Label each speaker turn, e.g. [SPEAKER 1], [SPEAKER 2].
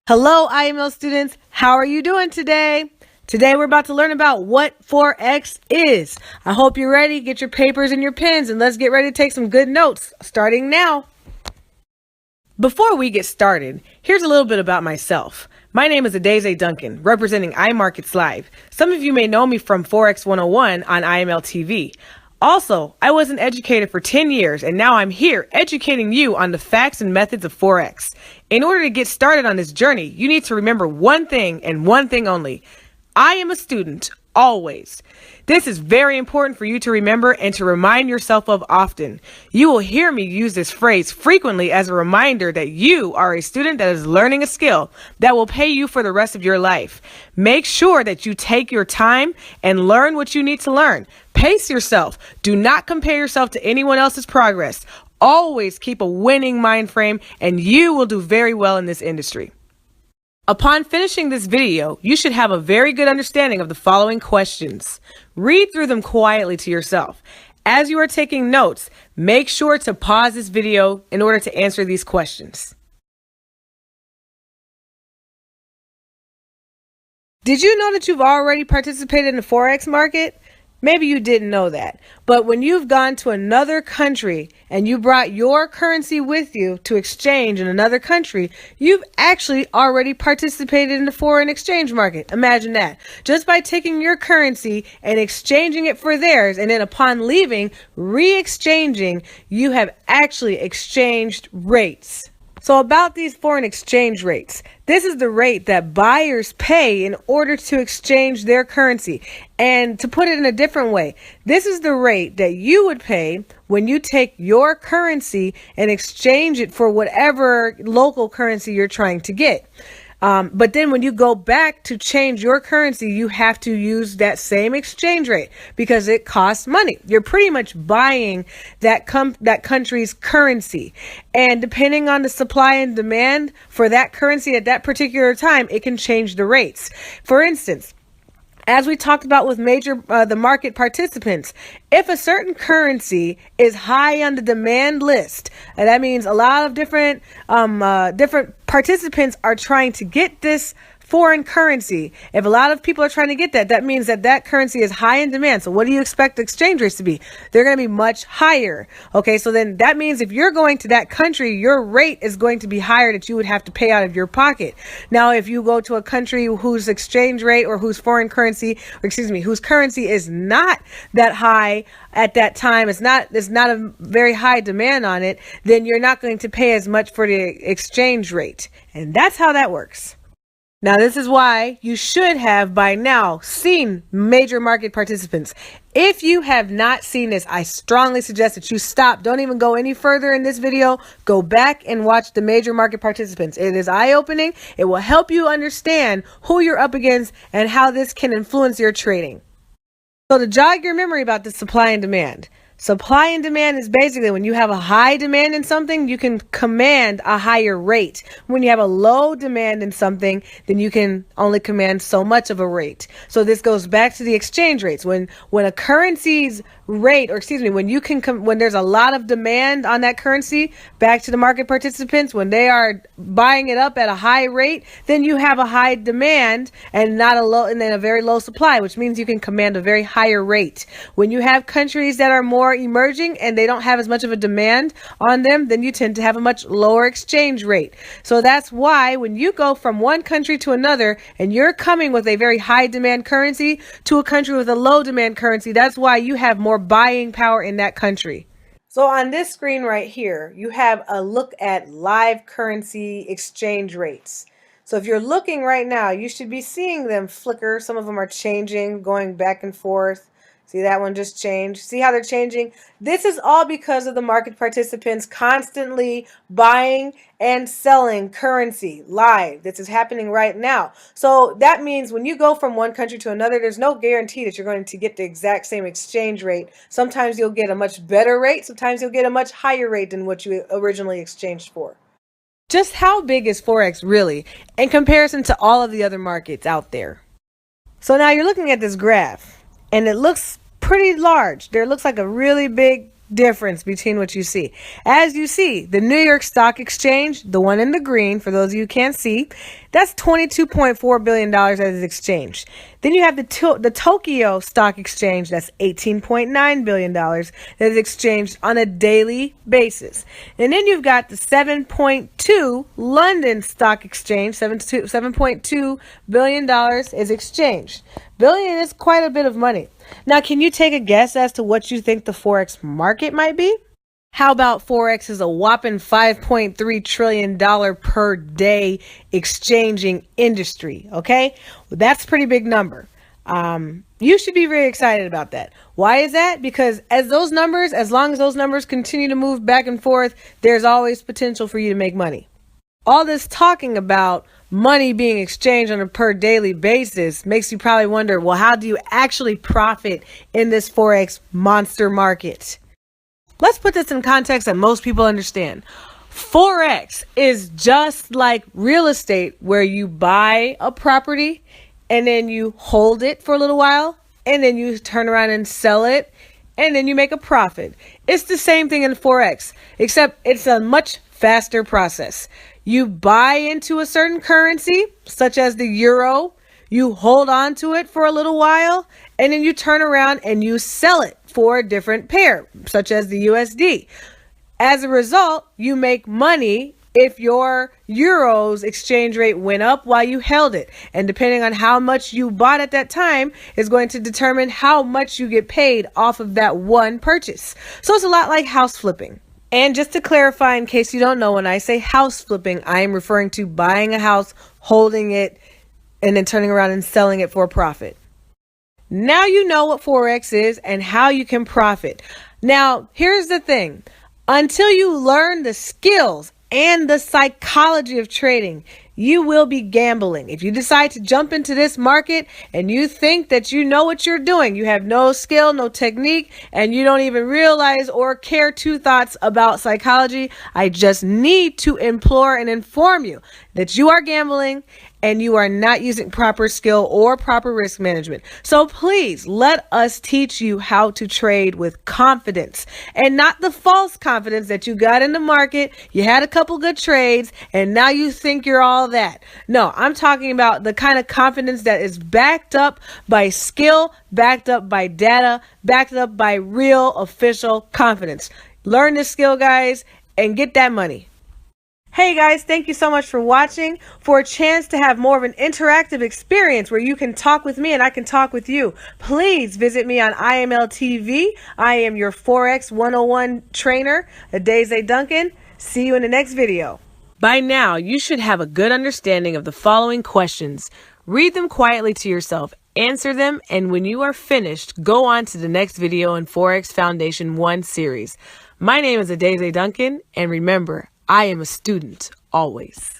[SPEAKER 1] Hello, IML students. How are you doing today? Today we're about to learn about what Forex is. I hope you're ready. Get your papers and your pens and let's get ready to take some good notes, starting now. Before we get started, here's a little bit about myself. My name is Adeze Duncan, representing iMarkets Live. Some of you may know me from Forex 101 on IML TV. Also, I was an educator for 10 years, and now I'm here educating you on the facts and methods of Forex. In order to get started on this journey, you need to remember one thing and one thing only. I am a student, always. This is very important for you to remember and to remind yourself of often. You will hear me use this phrase frequently as a reminder that you are a student that is learning a skill that will pay you for the rest of your life. Make sure that you take your time and learn what you need to learn. Pace yourself. Do not compare yourself to anyone else's progress. Always keep a winning mind frame and you will do very well in this industry. Upon finishing this video, you should have a very good understanding of the following questions. Read through them quietly to yourself. As you are taking notes, make sure to pause this video in order to answer these questions. Did you know that you've already participated in the Forex market? Maybe you didn't know that, but when you've gone to another country and you brought your currency with you to exchange in another country, you've actually already participated in the foreign exchange market. Imagine that. Just by taking your currency and exchanging it for theirs, and then upon leaving, re-exchanging, you have actually exchanged rates. So about these foreign exchange rates, this is the rate that buyers pay in order to exchange their currency. And to put it in a different way, this is the rate that you would pay when you take your currency and exchange it for whatever local currency you're trying to get. But then when you go back to change your currency, you have to use that same exchange rate because it costs money. You're pretty much buying that country's currency. And depending on the supply and demand for that currency at that particular time, it can change the rates. For instance, as we talked about with the market participants, if a certain currency is high on the demand list, and that means a lot of different participants are trying to get this foreign currency. If a lot of people are trying to get that, that means that that currency is high in demand. So what do you expect the exchange rates to be? They're going to be much higher. Okay, so then that means if you're going to that country, your rate is going to be higher that you would have to pay out of your pocket. Now, if you go to a country whose exchange rate or whose foreign currency, whose currency is not that high at that time, it's not a very high demand on it, then you're not going to pay as much for the exchange rate. And that's how that works. Now, this is why you should have by now seen major market participants. If you have not seen this, I strongly suggest that you stop. Don't even go any further in this video. Go back and watch the major market participants. It is eye-opening. It will help you understand who you're up against and how this can influence your trading. So to jog your memory about the supply and demand. Supply and demand is basically when you have a high demand in something, you can command a higher rate. When you have a low demand in something, then you can only command so much of a rate. So this goes back to the exchange rates. When a currency's rate, when there's a lot of demand on that currency, back to the market participants, when they are buying it up at a high rate, then you have a high demand and then a very low supply, which means you can command a very higher rate. When you have countries that are more emerging and they don't have as much of a demand on them, then you tend to have a much lower exchange rate. So that's why when you go from one country to another and you're coming with a very high demand currency to a country with a low demand currency, that's why you have more buying power in that country. So on this screen right here, you have a look at live currency exchange rates. So if you're looking right now, you should be seeing them flicker. Some of them are changing, going back and forth. See, that one just changed. See how they're changing? This is all because of the market participants constantly buying and selling currency live. This is happening right now. So that means when you go from one country to another, there's no guarantee that you're going to get the exact same exchange rate. Sometimes you'll get a much better rate. Sometimes you'll get a much higher rate than what you originally exchanged for. Just how big is Forex really in comparison to all of the other markets out there? So now you're looking at this graph and it looks pretty large. There looks like a really big difference between what you see. As you see, the New York Stock Exchange, the one in the green, for those of you who can't see, that's $22.4 billion that is exchanged. Then you have the Tokyo Stock Exchange, that's $18.9 billion that is exchanged on a daily basis. And then you've got the 7.2 London Stock Exchange, $7.2 billion is exchanged. Billion is quite a bit of money. Now, can you take a guess as to what you think the Forex market might be? How about Forex is a whopping $5.3 trillion per day exchanging industry, okay? Well, that's a pretty big number. You should be very excited about that. Why is that? Because as long as those numbers continue to move back and forth, there's always potential for you to make money. All this talking about money being exchanged on a per daily basis makes you probably wonder, well, how do you actually profit in this Forex monster market? Let's put this in context that most people understand. Forex is just like real estate, where you buy a property and then you hold it for a little while and then you turn around and sell it and then you make a profit. It's the same thing in Forex, except it's a much faster process. You buy into a certain currency, such as the euro, you hold on to it for a little while, and then you turn around and you sell it for a different pair, such as the USD. As a result, you make money if your euro's exchange rate went up while you held it. And depending on how much you bought at that time is going to determine how much you get paid off of that one purchase. So it's a lot like house flipping. And just to clarify, in case you don't know, when I say house flipping, I am referring to buying a house, holding it, and then turning around and selling it for a profit. Now you know what Forex is and how you can profit. Now, here's the thing. Until you learn the skills and the psychology of trading, you will be gambling. If you decide to jump into this market and you think that you know what you're doing, you have no skill, no technique, and you don't even realize or care two thoughts about psychology, I just need to implore and inform you that you are gambling and you are not using proper skill or proper risk management. So please let us teach you how to trade with confidence, and not the false confidence that you got in the market. You had a couple good trades and now you think you're all that. No, I'm talking about the kind of confidence that is backed up by skill, backed up by data, backed up by real official confidence. Learn this skill, guys, and get that money. Hey guys, thank you so much for watching. For a chance to have more of an interactive experience where you can talk with me and I can talk with you, please visit me on IML TV. I am your Forex 101 trainer, Adeze Duncan. See you in the next video. By now, you should have a good understanding of the following questions. Read them quietly to yourself, answer them, and when you are finished, go on to the next video in Forex Foundation 1 series. My name is Adeze Duncan, and remember, I am a student, always.